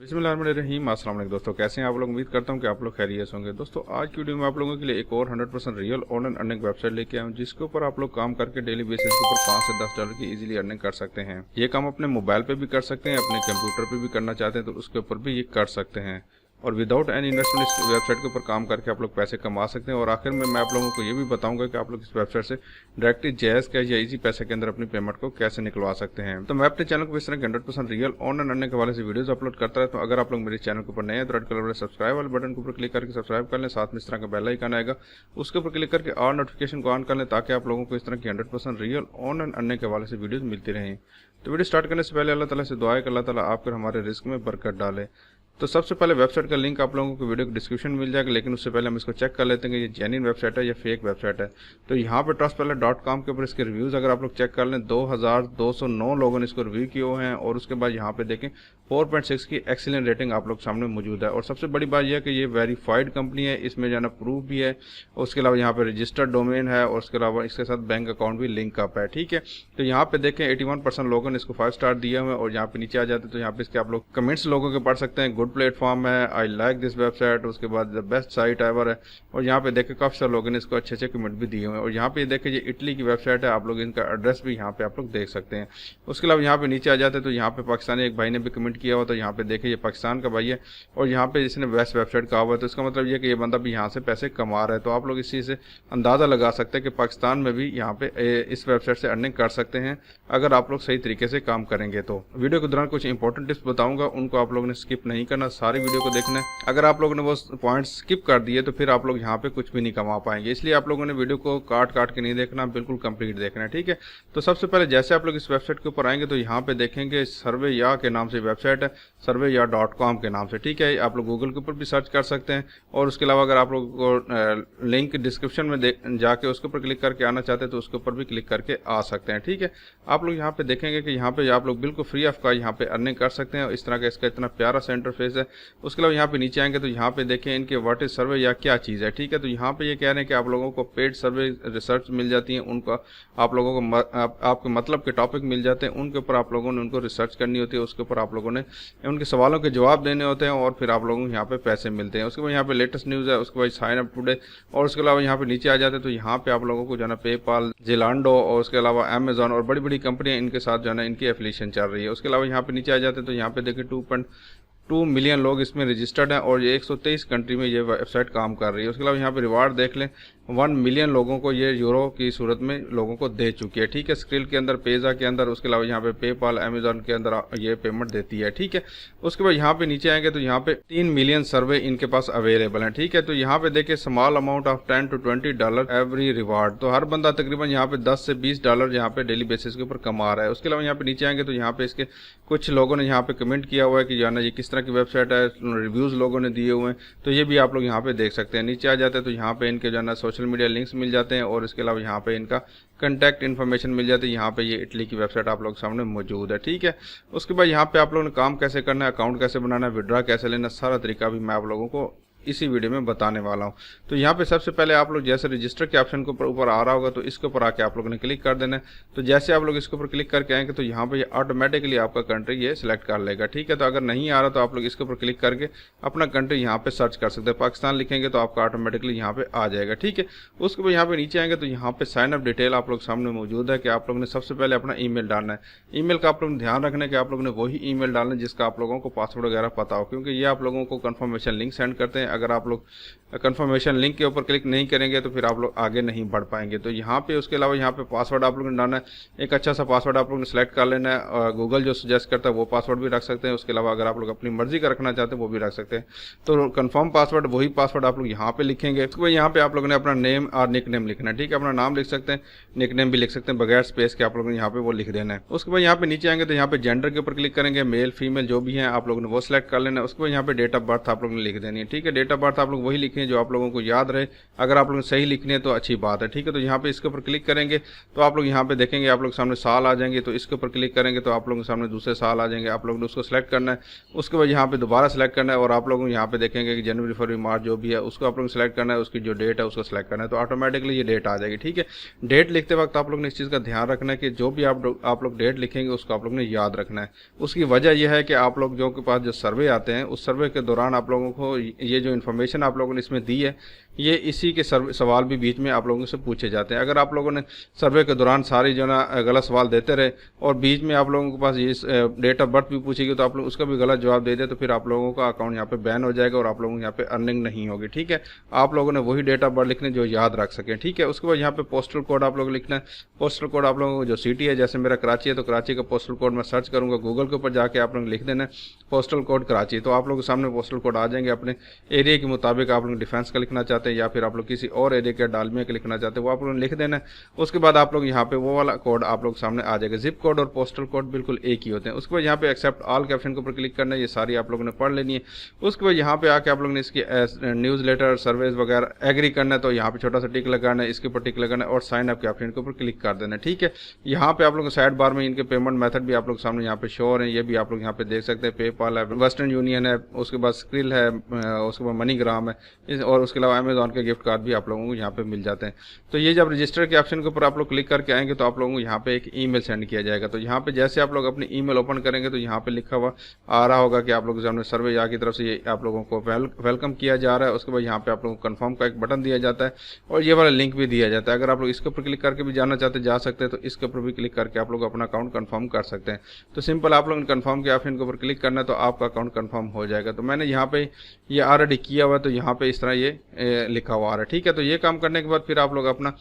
बिस्मिल्लाहिर्रहमानिर्रहीम। अस्सलाम वालेकुम दोस्तों, कैसे हैं आप लोग। उम्मीद करता हूं कि आप लोग खैरियत होंगे। दोस्तों आज की वीडियो में आप लोगों के लिए एक और 100% रियल ऑनलाइन अर्निंग वेबसाइट लेके आया हूं, जिसके ऊपर आप लोग काम करके डेली बेसिस के ऊपर 5 से 10 डॉलर की इजीली अर्निंग कर सकते हैं। ये काम अपने मोबाइल पे भी कर सकते हैं, अपने कंप्यूटर पे भी करना चाहते हैं तो उसके ऊपर भी ये कर सकते हैं और विदाउट एनी इन्वेस्टमेंट इस वेबसाइट के ऊपर काम करके आप लोग पैसे कमा सकते हैं। और आखिर में मैं आप लोगों को ये भी बताऊंगा कि आप लोग इस वेबसाइट से डायरेक्टली जायज़ कैश या इजी पैसे के अंदर अपनी पेमेंट को कैसे निकलवा सकते हैं। तो मैं अपने चैनल को इस तरह के 100% रियल ऑनलाइन अर्निंग के हवाले से वीडियोस अपलोड करता रहता हूं। अगर आप लोग मेरे चैनल के ऊपर नए हैं तो रेड कलर वाले सब्सक्राइब वाले बटन के ऊपर क्लिक करके सब्सक्राइब कर लें, साथ में इस तरह का बेल आइकन आएगा उसके ऊपर क्लिक करके और नोटिफिकेशन को ऑन कर लें, ताकि आप लोगों को इस तरह की 100% रियल ऑनलाइन अर्निंग के हवाले से वीडियोस मिलती रहें। तो वीडियो स्टार्ट करने से पहले अल्लाह ताला से दुआ है कि अल्लाह ताला आपको हमारे रिस्क में बरकत डाले। तो सबसे पहले वेबसाइट का लिंक आप लोगों को वीडियो के डिस्क्रिप्शन में मिल जाएगा, लेकिन उससे पहले हम इसको चेक कर लेते हैं कि ये जेन्युइन वेबसाइट है या फेक वेबसाइट है। तो यहाँ पे trustpilot.com के ऊपर इसके रिव्यूज़ अगर आप लोग चेक कर लें, 2209 लोगों ने इसको रिव्यू किए हुए हैं और उसके बाद यहाँ पे देखें 4.6 की एक्सीलेंट रेटिंग आप लोग सामने मौजूद है। और सबसे बड़ी बात यह है कि ये वेरीफाइड कंपनी है, इसमें जो है ना प्रूफ भी है, उसके अलावा यहाँ पे रजिस्टर्ड डोमेन है और उसके अलावा इसके साथ बैंक अकाउंट भी लिंक अप है। ठीक है, तो यहाँ पे देखें 81% लोगों ने इसको 5 स्टार दिया हुआ है। और यहाँ पे नीचे आ जाते हैं तो यहाँ पे इसके आप लोग कमेंट्स लोगों के पढ़ सकते हैं। गुड प्लेटफॉर्म है, आई लाइक दिस वेबसाइट, उसके बाद द बेस्ट साइट एवर है। और यहाँ पे देखें काफ़ी सारे लोगों ने इसको अच्छे अच्छे कमेंट भी दिए हुए हैं। और यहाँ पे देखें ये इटली की वेबसाइट है, आप लोग इनका एड्रेस भी यहाँ पे आप लोग देख सकते हैं। उसके अलावा यहाँ पे नीचे आ जाते हैं तो यहाँ पे पाकिस्तानी एक भाई ने भी कमेंट किया हुआ, तो यहाँ पे देखें ये पाकिस्तान का भाई है और यहाँ पे इसने बेस्ट वेबसाइट कहा हुआ है, तो इसका मतलब ये कि ये बंदा भी यहाँ से पैसे कमा रहा है। तो आप लोग इस चीज़ से अंदाज़ा लगा सकते हैं कि पाकिस्तान में भी यहाँ पे इस वेबसाइट से अर्निंग कर सकते हैं अगर आप लोग सही तरीके से काम करेंगे। तो वीडियो के दौरान कुछ इंपॉर्टेंट टिप्स बताऊंगा, उनको आप लोगों ने स्किप नहीं करना, सारी वीडियो को देखना है। अगर आप लोगों ने वो पॉइंट स्किप कर दिए तो फिर आप लोग यहाँ पे कुछ भी नहीं कमा पाएंगे, इसलिए आप लोगों ने वीडियो को काट काट के नहीं देखना, बिल्कुल कंप्लीट देखना है। ठीक है, तो सबसे पहले जैसे आप लोग इस वेबसाइट के ऊपर आएंगे तो यहाँ पे देखेंगे सर्वेया के नाम से वेबसाइट है, सर्वेया.com के नाम से। ठीक है, आप लोग गूगल के ऊपर भी सर्च कर सकते हैं। और उसके अलावा अगर आप लोग को लिंक डिस्क्रिप्शन में जाके उसके ऊपर क्लिक करके आना चाहते हैं तो उसके ऊपर भी क्लिक करके आ सकते हैं। ठीक है, आप लोग यहाँ पे देखेंगे कि यहाँ पे आप लोग बिल्कुल फ्री ऑफ का यहाँ पे अर्निंग कर सकते हैं। इस तरह का इसका इतना प्यारा सा इंटरफेस है। उसके अलावा यहाँ पे नीचे आएंगे तो यहाँ पे देखें इनके व्हाट इज सर्वे या क्या चीज़ है। ठीक है, तो यहाँ पे ये कह रहे हैं कि आप लोगों को पेड सर्वे रिसर्च मिल जाती है, उनका आप लोगों को आपके मतलब के टॉपिक मिल जाते हैं, उनके ऊपर आप लोगों ने उनको रिसर्च करनी होती है, उसके ऊपर आप लोगों ने उनके सवालों के जवाब देने होते हैं और फिर आप लोगों को यहाँ पे पैसे मिलते हैं। उसके बाद यहाँ पे लेटेस्ट न्यूज़ है, उसके बाद साइन अप टुडे। और उसके अलावा यहाँ पे नीचे आ जाते हैं तो यहाँ पे आप लोगों को जो है ना पेपाल, जेलांडो और उसके अलावा अमेजॉन और बड़ी बड़ी कंपनियां इनके साथ जो है ना इनकी एफिलिएशन चल रही है। उसके अलावा यहाँ पे नीचे आ जाते हैं तो यहाँ पे देखिए 2.2 मिलियन लोग इसमें रजिस्टर्ड हैं और ये 123 कंट्री में ये वेबसाइट काम कर रही है। उसके अलावा यहाँ पे रिवार्ड देख लें, 1 मिलियन लोगों को ये यूरो की सूरत में लोगों को दे चुकी है। ठीक है, स्क्रिल के अंदर, पेजा के अंदर, उसके अलावा यहाँ पे पेपाल, अमेजॉन के अंदर ये पेमेंट देती है। ठीक है, उसके बाद यहाँ पे नीचे आएंगे तो यहाँ पे 3 मिलियन सर्वे इनके पास अवेलेबल हैं। ठीक है, तो यहाँ पे देखिए small amount of 10 to 20 dollar every reward, तो हर बंदा तकरीबन यहाँ पे 10 से 20 डॉलर यहाँ पे डेली बेसिस के ऊपर कमा रहा है। उसके अलावा यहाँ पे नीचे आएंगे तो यहाँ पे इसके कुछ लोगों ने यहाँ पे कमेंट किया हुआ है कि जाना ये किस तरह की वेबसाइट है, रिव्यूज़ लोगों ने दिए हुए हैं, तो ये भी आप लोग यहाँ पे देख सकते हैं। नीचे आ जाते हैं तो यहाँ पे इनके जाना सोशल मीडिया लिंक्स मिल जाते हैं और इसके अलावा यहाँ पे इनका कंटैक्ट इन्फॉर्मेशन मिल जाती है। यहाँ पे ये इटली की वेबसाइट आप लोग सामने मौजूद है। ठीक है, उसके बाद यहाँ पे आप लोगों ने काम कैसे करना है, अकाउंट कैसे बनाना है, विड्रा कैसे लेना, सारा तरीका भी मैं आप लोगों को इसी वीडियो में बताने वाला हूं। तो यहाँ पे सबसे पहले आप लोग जैसे रजिस्टर के ऑप्शन के ऊपर आ रहा होगा तो इसके ऊपर आके आप लोगों ने क्लिक कर देना है। तो जैसे आप लोग इसके ऊपर क्लिक करके आएंगे तो यहाँ पे ये ऑटोमेटिकली आपका कंट्री ये सिलेक्ट कर लेगा। ठीक है, तो अगर नहीं आ रहा तो आप लोग इसके ऊपर क्लिक करके अपना कंट्री यहाँ पे सर्च कर सकते हैं। पाकिस्तान लिखेंगे तो आपका ऑटोमेटिकली यहाँ पे आ जाएगा। ठीक है, उसके बाद यहाँ पे नीचे आएंगे तो यहाँ पे साइन अप डिटेल आप लोग सामने मौजूद है कि आप लोगों ने सबसे पहले अपना ईमेल डालना है। ईमेल का आप लोग ध्यान रखना है कि आप लोगों ने वही ईमेल डालना है जिसका आप लोगों को पासवर्ड वगैरह पता हो, क्योंकि ये आप लोगों को कंफर्मेशन लिंक सेंड करते हैं। अगर आप लोग कंफर्मेशन लिंक के ऊपर क्लिक नहीं करेंगे तो फिर आप लोग आगे नहीं बढ़ पाएंगे। तो यहाँ पे उसके अलावा यहाँ पे पासवर्ड आप लोगों ने डालना है, एक अच्छा सा पासवर्ड आप लोगों ने सेलेक्ट कर लेना है। गूगल जो सजेस्ट करता है वो पासवर्ड भी रख सकते हैं, उसके अलावा अगर आप लोग अपनी मर्जी का रखना चाहते हैं वो भी रख सकते हैं। तो कंफर्म पासवर्ड वही पासवर्ड आप लोग यहाँ पे लिखेंगे। उसके बाद यहाँ पे आप लोगों ने अपना नेम और निक नेम लिखना है। ठीक है, अपना नाम लिख सकते हैं, निक नेम भी लिख सकते हैं, बगैर स्पेस के आप लोगों ने यहाँ पे वो लिख देना है। उसके बाद यहाँ पे नीचे आएंगे तो यहाँ पे जेंडर के ऊपर क्लिक करेंगे, मेल फीमेल जो भी है आप लोगों ने वो सिलेक्ट कर लेना है। उसके बाद यहाँ पे डेट ऑफ बर्थ आप लोगों ने लिख देनी है। ठीक है, डेट ऑफ बर्थ आप लोग वही लिखें जो आप लोगों को याद रहे। अगर आप लोग सही लिखने हैं तो अच्छी बात है, ठीक है। तो यहाँ पे इसके ऊपर क्लिक करेंगे तो आप लोग यहाँ पे देखेंगे आप लोग सामने साल आ जाएंगे। तो इसके ऊपर क्लिक करेंगे तो आप लोगों के सामने दूसरे साल आ जाएंगे। आप लोग ने उसको सेलेक्ट करना है, उसके बाद यहाँ पे दोबारा सेलेक्ट करना है और आप लोग यहाँ पे देखेंगे कि जनवरी फरवरी मार्च जो भी है उसको आप लोग सेलेक्ट करना है, उसकी जो डेट है उसको सेलेक्ट करना है। तो ऑटोमेटिकली ये डेट आ जाएगी, ठीक है। डेट लिखते वक्त आप लोग ने इस चीज़ का ध्यान रखना है कि जो भी आप लोग डेट लिखेंगे उसको आप लोग ने याद रखना है। उसकी वजह यह है कि आप लोग जो के पास जो सर्वे आते हैं उस सर्वे के दौरान आप लोगों को ये जो इन्फॉर्मेशन आप लोगों ने इसमें दी है ये इसी के सवाल भी बीच में आप लोगों से पूछे जाते हैं। अगर आप लोगों ने सर्वे के दौरान सारी जो ना गलत सवाल देते रहे और बीच में आप लोगों के पास ये डेट ऑफ बर्थ भी पूछेगी तो आप लोग उसका भी गलत जवाब दे दे तो फिर आप लोगों का अकाउंट यहाँ पे बैन हो जाएगा और आप लोगों को यहाँ पे अर्निंग नहीं होगी, ठीक है। आप लोगों ने वही डेट ऑफ बर्थ लिखने जो याद रख सकें, ठीक है। उसके बाद यहाँ पे पोस्टल कोड आप लोग लिखना है। पोस्टल कोड आप लोगों को जो सिटी है, जैसे मेरा कराची है तो कराची का पोस्टल कोड मैं सर्च करूँगा गूगल के ऊपर जाके आप लोग लिख देना पोस्टल कोड कराची, तो आप लोगों के सामने पोस्टल कोड आ जाएंगे। अपने एरिया के मुताबिक आप लोग डिफेंस का लिखना चाहते हैं या फिर आप लोग किसी और एरिया के डालमिया का लिखना चाहते हैं वो आप लोगों ने लिख देना है। उसके बाद आप लोग यहाँ पे वो वाला कोड आप लोग सामने आ जाएगा। जिप कोड और पोस्टल कोड बिल्कुल एक ही होते हैं। उसके बाद यहाँ पे एक्सेप्ट ऑल के ऑप्शन के ऊपर क्लिक करना है, ये सारी आप लोगों ने पढ़ लेनी है। उसके बाद यहाँ पे आके आप लोगों ने इसकी न्यूज़ लेटर सर्वेज वगैरह एग्री करना है तो यहाँ पे छोटा सा टिक लगाना है, इसके ऊपर टिक लगाना है और साइन अप के ऑप्शन के ऊपर क्लिक कर देना है, ठीक है। यहाँ पे आप लोग साइड बार में इनके पेमेंट मेथड भी आप लोग सामने यहाँ पे शो हो रहे हैं, ये भी आप लोग यहाँ पे देख सकते हैं। पेपाल है, वेस्टर्न यूनियन है, उसके बाद स्क्रिल है, उसके बाद मनीग्राम है और उसके अलावा अमेजॉन के गिफ्ट कार्ड भी आप लोगों को यहाँ पे मिल जाते हैं। तो ये जब रजिस्टर के ऑप्शन के ऊपर आप लोग क्लिक करके आएंगे तो आप लोगों को यहाँ पे एक ईमेल सेंड किया जाएगा। तो यहाँ पे जैसे आप लोग अपनी ईमेल ओपन करेंगे तो यहाँ पे लिखा हुआ आ रहा होगा कि आप लोगों के सामने सर्वे या की तरफ से ये आप लोगों को वेलकम किया जा रहा है। उसके बाद यहाँ पे आप लोगों को कंफर्म का एक बटन दिया जाता है और ये वाला लिंक भी दिया जाता है। अगर आप लोग इसके ऊपर क्लिक करके भी जाना चाहते जा सकते हैं तो इसके ऊपर भी क्लिक करके आप लोग अपना अकाउंट कंफर्म कर सकते हैं। तो सिंपल आप लोग कंफर्म के ऑप्शन के ऊपर क्लिक करना है तो आपका अकाउंट कंफर्म हो जाएगा। तो मैंने यहाँ पे ये ऑलरेडी किया हुआ तो यहाँ पे इस तरह ये लिखा हुआ आ रहा है, ठीक है। तो ये काम करने के बाद फिर आप लोग अपना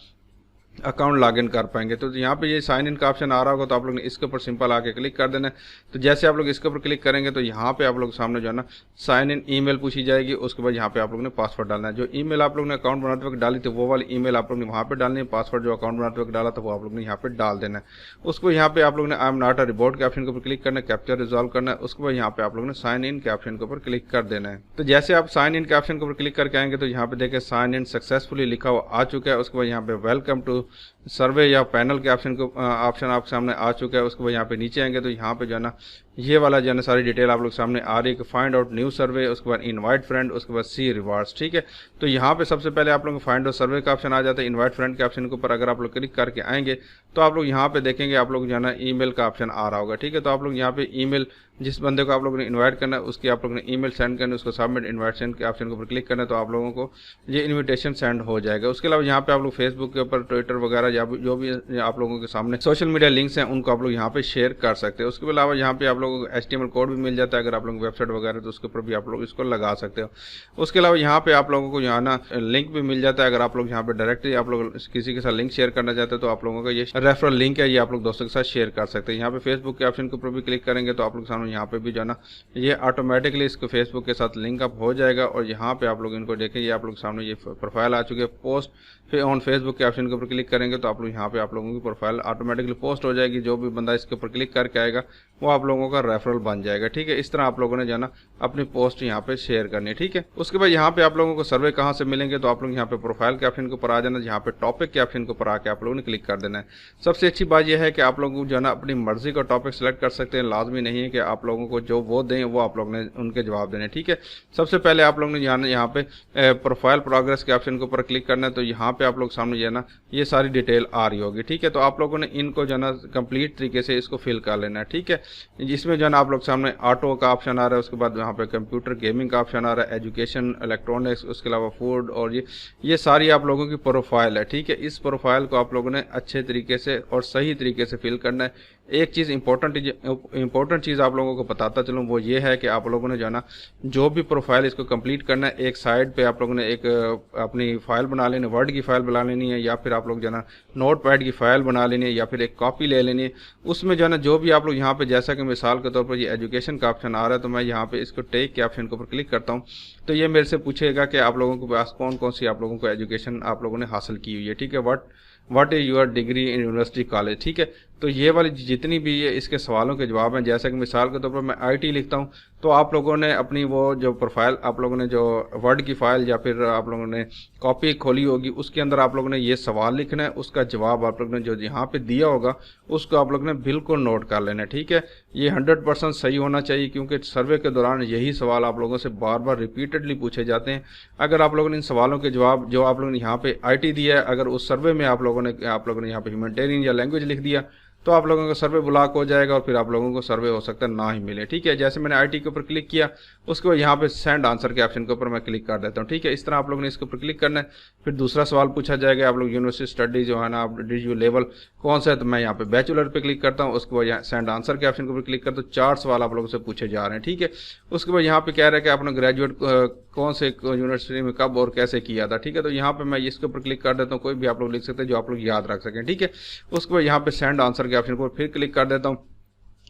अकाउंट लॉगिन कर पाएंगे। तो यहाँ पे ये साइन इन का ऑप्शन आ रहा होगा तो आप लोग ने इसके ऊपर सिंपल आके क्लिक कर देना है। तो जैसे आप लोग इसके ऊपर क्लिक करेंगे तो यहाँ पे आप लोग सामने जो है ना साइन इन ईमेल पूछी जाएगी। उसके बाद यहाँ पे आप लोग ने पासवर्ड डालना है। जो ईमेल आप लोग ने अकाउंट बनाते वक्त डाली थी वो वाली ईमेल आप लोग ने वहाँ पे डालनी है। पासवर्ड जो अकाउंट बनाते वक्त डाला था वो आप लोग ने यहाँ पे डाल देना है। उसको यहाँ पे आप लोग ने I am not a report के ऑप्शन के ऊपर क्लिक करना है, कैप्चर रिजॉल्व करना है। उसके बाद यहाँ पे आप लोग ने साइन इन के ऑप्शन के ऊपर क्लिक कर देना है। तो जैसे आप साइन इन के ऑप्शन के ऊपर क्लिक करके आएंगे तो यहाँ पे देखें साइन इन सक्सेसफुली लिखा हुआ आ चुका है। उसके बाद यहाँ पे वेलकम टू सर्वे या पैनल के ऑप्शन आपके सामने आ चुका है। उसके बाद यहाँ पे नीचे आएंगे तो यहाँ पे जो है ना ये वाला जो है ना सारी डिटेल आप लोग सामने आ रही है कि फाइंड आउट न्यू सर्वे, उसके बाद इनवाइट फ्रेंड, उसके बाद सी रिवार्ड्स, ठीक है। तो यहाँ पे सबसे पहले आप लोग को फाइंड आउट सर्वे का ऑप्शन आ जाता है। इनवाइट फ्रेंड के ऑप्शन के ऊपर अगर आप लोग क्लिक करके आएंगे तो आप लोग यहाँ पे देखेंगे आप लोग जो है ना ईमेल का ऑप्शन आ रहा होगा, ठीक है। तो आप लोग यहाँ पे ईमेल जिस बंदे को आप लोगों ने इन्वाइट करना है उसकी आप लोगों ने ईमेल सेंड करनी है, उसको सबमिट इन्वाइट सेंड के ऑप्शन के ऊपर क्लिक करना है तो आप लोगों को ये इन्विटेशन सेंड हो जाएगा। उसके अलावा यहाँ पे आप लोग फेसबुक के ऊपर, ट्विटर वगैरह या जो भी आप लोगों के सामने सोशल मीडिया लिंक्स हैं उनको आप लोग यहाँ पे शेयर कर सकते हैं। उसके अलावा यहाँ पे आप लोगों को HTML कोड भी मिल जाता है। अगर आप लोग वेबसाइट वगैरह तो उसके ऊपर भी आप लोग इसको लगा सकते हो। उसके अलावा यहाँ पे आप लोगों को यहाँ ना लिंक भी मिल जाता है। अगर आप लोग यहाँ पे डायरेक्टली आप लोग किसी के साथ लिंक शेयर करना चाहते हैं तो आप लोगों का ये रेफरल लिंक है, ये आप लोग दोस्तों के साथ शेयर कर सकते हैं। यहाँ पे फेसबुक के ऑप्शन के ऊपर भी क्लिक करेंगे तो आप लोग सामने यहाँ पे भी जाना ये ऑटोमेटिकली इसको फेसबुक के साथ लिंक अप हो जाएगा। और यहाँ पे आप लोग इनको देखें, ये आप लोग सामने ये प्रोफाइल आ चुके हैं। पोस्ट फिर ऑन फेसबुक के ऑप्शन के ऊपर क्लिक करेंगे तो आप लोग यहाँ पे आप लोगों की प्रोफाइल ऑटोमेटिकली पोस्ट हो जाएगी। जो भी बंदा इसके ऊपर क्लिक करके आएगा वो आप लोगों का रेफरल बन जाएगा, ठीक है। इस तरह आप लोगों ने जाना अपनी पोस्ट यहाँ पे शेयर करनी है, ठीक है। उसके बाद यहाँ पे आप लोगों को सर्वे कहाँ से मिलेंगे तो आप लोग यहाँ पे प्रोफाइल के ऑप्शन के ऊपर आ जाना, यहाँ पे टॉपिक के ऑप्शन के ऊपर आके आप लोगों ने क्लिक कर देना है। सबसे अच्छी बात यह है कि आप लोगों को जो है ना अपनी मर्जी का टॉपिक सेलेक्ट कर सकते हैं। लाजमी नहीं है कि आप लोगों को जो वो दें वो आप लोग ने उनके जवाब देने, ठीक है। सबसे पहले आप लोग ने यहाँ पे प्रोफाइल प्रोग्रेस के ऑप्शन के ऊपर क्लिक करना है तो यहाँ पे आप लोग सामने जो है ना ये सारी डिटेल आ रही होगी, ठीक है। तो आप लोगों ने इनको जो है ना कंप्लीट तरीके से इसको फिल कर लेना है, ठीक है। जिसमें जो है ना आप लोग सामने ऑटो का ऑप्शन आ रहा है, उसके बाद यहाँ पे कंप्यूटर गेमिंग का ऑप्शन आ रहा है, एजुकेशन, इलेक्ट्रॉनिक्स, उसके अलावा फूड, और ये सारी आप लोगों की प्रोफाइल है, ठीक है। इस प्रोफाइल को आप लोगों ने अच्छे तरीके से और सही तरीके से फिल करना है। एक चीज़ इंपॉर्टेंट चीज़ आप लोगों को बताता चलूँ वो ये है कि आप लोगों ने जो है ना जो भी प्रोफाइल इसको कंप्लीट करना है, एक साइड पे आप लोगों ने एक अपनी फाइल बना लेनी, वर्ड की फाइल बना लेनी है, या फिर आप लोग जो है ना नोट पैड की फाइल बना लेनी है, या फिर एक कॉपी ले लेनी है। उसमें जो है ना जो भी आप लोग यहाँ पे, जैसा कि मिसाल के तौर पर ये एजुकेशन का ऑप्शन आ रहा है तो मैं यहाँ पे इसको टेक के ऑप्शन के ऊपर क्लिक करता हूँ तो ये मेरे से पूछेगा कि आप लोगों के पास कौन कौन सी आप लोगों को एजुकेशन आप लोगों ने हासिल की हुई है, ठीक है। What is your degree in university college, ठीक है। तो ये वाली जितनी भी ये इसके सवालों के जवाब हैं, जैसे कि मिसाल के तौर पर मैं IT लिखता हूँ, तो आप लोगों ने अपनी वो जो प्रोफाइल आप लोगों ने जो वर्ड की फाइल या फिर आप लोगों ने कॉपी खोली होगी, उसके अंदर आप लोगों ने ये सवाल लिखना है, उसका जवाब आप लोगों ने जो यहाँ पे दिया होगा उसको आप लोगों ने बिल्कुल नोट कर लेना है। ठीक है, ये 100% सही होना चाहिए, क्योंकि सर्वे के दौरान यही सवाल आप लोगों से बार बार रिपीटेडली पूछे जाते हैं। अगर आप लोगों ने इन सवालों के जवाब जो आप लोगों ने यहाँ पे IT दिया है, अगर उस सर्वे में आप लोगों ने यहाँ पे ह्यूमैनिटेरियन या लैंग्वेज लिख दिया, तो आप लोगों का सर्वे ब्लॉक हो जाएगा और फिर आप लोगों को सर्वे हो सकता है ना ही मिले। ठीक है, जैसे मैंने IT के ऊपर क्लिक किया, उसके बाद यहाँ पे सेंड आंसर के ऑप्शन के ऊपर मैं क्लिक कर देता हूँ। ठीक है, इस तरह आप लोगों ने इसके ऊपर क्लिक करना है। फिर दूसरा सवाल पूछा जाएगा, आप लोग यूनिवर्सिटी स्टडी जो है ना, आप डिग्री लेवल कौन सा है, तो मैं यहाँ पे बैचलर पे क्लिक करता हूँ। उसके बाद यहाँ सेंड आंसर के ऑप्शन के ऊपर क्लिक करता हूँ। 4 सवाल आप लोगों से पूछे जा रहे हैं। ठीक है, उसके बाद यहाँ पे कह रहा है कि आपने ग्रेजुएट कौन से यूनिवर्सिटी में कब और कैसे किया था। ठीक है, तो यहाँ पे मैं इसके ऊपर क्लिक कर देता हूँ, कोई भी आप लोग लिख सकते हैं जो आप लोग याद रख सकें। ठीक है, उसके बाद यहाँ पे सेंड आंसर के ऑप्शन पर फिर क्लिक कर देता हूँ।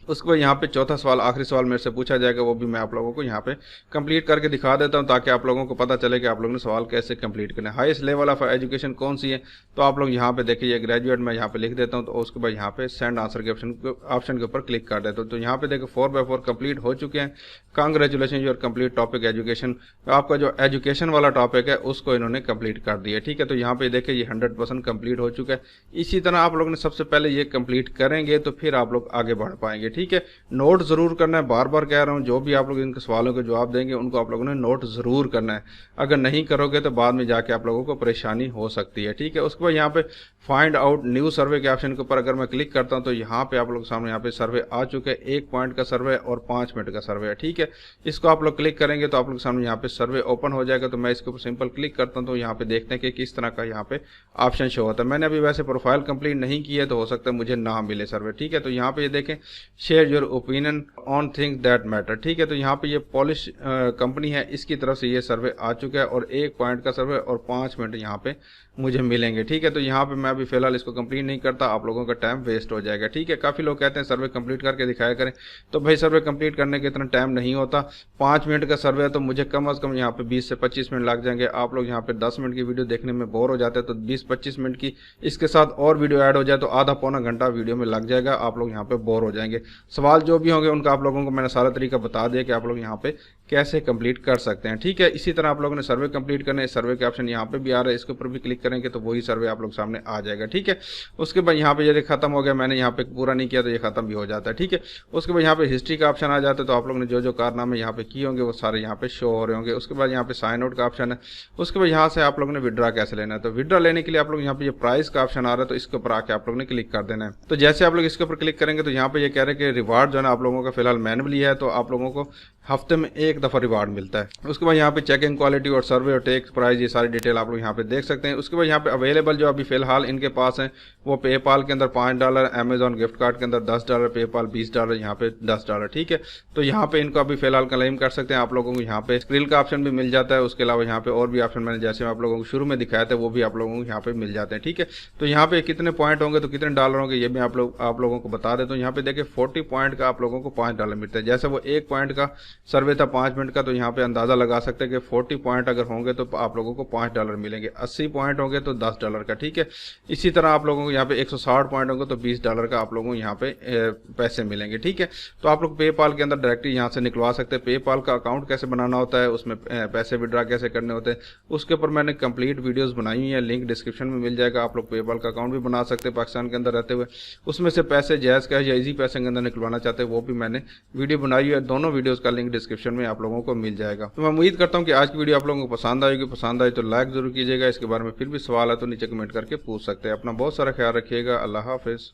उसके बाद यहाँ पे चौथा सवाल, आखिरी सवाल मेरे से पूछा जाएगा, वो भी मैं आप लोगों को यहाँ पे कंप्लीट करके दिखा देता हूँ, ताकि आप लोगों को पता चले कि आप लोगों ने सवाल कैसे कंप्लीट करना है। हाईएस्ट लेवल ऑफ एजुकेशन कौन सी है, तो आप लोग यहाँ पे देखिए ग्रेजुएट मैं यहाँ पे लिख देता हूँ। तो उसके बाद यहाँ पे सेंड आंसर के ऑप्शन के ऊपर क्लिक कर देता हूँ। तो यहाँ पे देखिए 4/4 कंप्लीट हो चुके हैं। Congratulation your complete topic education, आपका जो एजुकेशन वाला टॉपिक है उसको इन्होंने कंप्लीट कर दिया। ठीक है, तो यहाँ पे देखिए ये 100% कंप्लीट हो चुका है। इसी तरह आप लोगों ने सबसे पहले ये कंप्लीट करेंगे तो फिर आप लोग आगे बढ़ पाएंगे। ठीक है, नोट जरूर करना है, बार बार कह रहा हूं, जो भी आप लोग इनके सवालों के जवाब देंगे उनको आप लोगों ने नोट जरूर करना है। अगर नहीं करोगे तो बाद में जाके आप लोगों को परेशानी हो सकती है। ठीक है, उसके बाद यहाँ पे फाइंड आउट न्यू सर्वे के ऑप्शन के ऊपर अगर मैं क्लिक करता हूं, तो यहाँ पे आप लोग सामने यहाँ पे सर्वे आ चुके हैं। 1 पॉइंट का सर्वे और 5 मिनट का सर्वे है। ठीक है, इसको आप लोग क्लिक करेंगे तो आप लोग सामने यहाँ पे सर्वे ओपन हो जाएगा। तो मैं इसके ऊपर सिंपल क्लिक करता हूँ, तो यहाँ पे देखते हैं कि किस तरह का यहाँ पे ऑप्शन शो होता है। मैंने अभी वैसे प्रोफाइल कंप्लीट नहीं की है, तो हो सकता है मुझे ना मिले सर्वे। ठीक है, तो यहाँ पे ये देखें, share your opinion on things that matter. ठीक है, तो यहाँ पे ये पॉलिश कंपनी है, इसकी तरफ से ये सर्वे आ चुका है और 1 पॉइंट का सर्वे और 5 मिनट यहाँ पे मुझे मिलेंगे। ठीक है, तो यहाँ पे मैं अभी फिलहाल इसको कंप्लीट नहीं करता, आप लोगों का टाइम वेस्ट हो जाएगा। ठीक है, काफी लोग कहते हैं सर्वे कंप्लीट करके दिखाया करें, तो भाई सर्वे कंप्लीट करने के इतना टाइम नहीं होता। 5 मिनट का सर्वे है तो मुझे कम से कम यहाँ पे 20 से 25 मिनट लग जाएंगे। आप लोग यहाँ पे 10 मिनट की वीडियो देखने में बोर हो जाते हैं, तो 20-25 मिनट की इसके साथ और वीडियो ऐड हो जाए तो आधा पौना घंटा वीडियो में लग जाएगा, आप लोग यहाँ पे बोर हो जाएंगे। सवाल जो भी होंगे उनका आप लोगों को मैंने सारा तरीका बता दिया कि आप लोग यहाँ पे कैसे कंप्लीट कर सकते हैं। ठीक है, इसी तरह आप लोगों ने सर्वे कंप्लीट करना है, सर्वे के ऑप्शन यहाँ पे भी आ रहा है, इसके ऊपर भी क्लिक करेंगे तो वही सर्वे आप लोग सामने आ जाएगा। ठीक है, उसके बाद यहाँ पे यदि खत्म हो गया, मैंने यहाँ पे पूरा नहीं किया तो ये खत्म भी हो जाता है। ठीक है, उसके बाद यहाँ पे हिस्ट्री का ऑप्शन आ जाता है, तो आप लोगों ने जो जो कारनामे यहाँ पे किए होंगे वो सारे यहाँ पे शो हो रहे होंगे। उसके बाद यहाँ पे साइन आउट का ऑप्शन है। उसके बाद यहाँ से आप लोगों ने विड्रा कैसे लेना है, तो विड्रा लेने के लिए आप लोग यहाँ पे ये प्राइस का ऑप्शन आ रहा है, तो इसके ऊपर आके आप लोगों ने क्लिक कर देना है। तो जैसे आप लोग इसके ऊपर क्लिक करेंगे तो यहाँ पे ये कह रहे हैं कि रिवार्ड जो है ना आप लोगों का फिलहाल मैनुअली है, तो आप लोगों को हफ्ते में 1 दफा रिवार्ड मिलता है। उसके बाद यहाँ पे चेकिंग क्वालिटी और सर्वे और टेक्स प्राइस ये सारी डिटेल आप लोग यहाँ पे देख सकते हैं। उसके बाद यहाँ पे अवेलेबल जो अभी फिलहाल इनके पास है वो पेपाल के अंदर $5, अमेजॉन गिफ्ट कार्ड के अंदर $10, पेपाल $20, यहाँ पे $10। ठीक है, तो यहाँ पे इनको अभी फिलहाल क्लेम कर सकते हैं। आप लोगों को यहाँ पे स्क्रिल का ऑप्शन भी मिल जाता है। उसके अलावा यहाँ पे और भी ऑप्शन मैंने जैसे आप लोगों को शुरू में दिखाया था वो भी आप लोगों को यहाँ पे मिल जाते हैं। ठीक है, तो यहाँ पे कितने पॉइंट होंगे तो कितने डॉलर होंगे ये भी आप लोगों को बता देता हूँ। यहाँ पे देखिए 40 पॉइंट का आप लोगों को $5 मिलता है। जैसे वो 1 पॉइंट का सर्वे था 5 मिनट का, तो यहाँ पे अंदाजा लगा सकते हैं कि 40 पॉइंट अगर होंगे तो आप लोगों को $5 मिलेंगे। 80 पॉइंट होंगे तो $10 का। ठीक है, इसी तरह आप लोगों को यहाँ पे 160 पॉइंट होंगे तो $20 का आप लोगों को यहाँ पे पैसे मिलेंगे। ठीक है, तो आप लोग पेपाल के अंदर डायरेक्टली यहाँ से निकलवा सकते हैं। पेपाल का अकाउंट कैसे बनाना होता है, उसमें पैसे विड्रा कैसे करने होते हैं, उसके ऊपर मैंने कंप्लीट वीडियोस बनाई हुई है, लिंक डिस्क्रिप्शन में मिल जाएगा। आप लोग पेपाल का अकाउंट भी बना सकते हैं पाकिस्तान के अंदर रहते हुए। उसमें से पैसे जायज़ कैश या इजी पैसे के अंदर निकलवाना चाहते हैं वो भी मैंने वीडियो बनाई है। दोनों वीडियोस का लिंक डिस्क्रिप्शन में आप लोगों को मिल जाएगा। तो मैं उम्मीद करता हूँ कि आज की वीडियो आप लोगों को पसंद आएगी। पसंद आई तो लाइक जरूर कीजिएगा। इसके बारे में फिर भी सवाल है तो नीचे कमेंट करके पूछ सकते हैं। अपना बहुत सारा ख्याल रखिएगा। अल्लाह हाफिज़।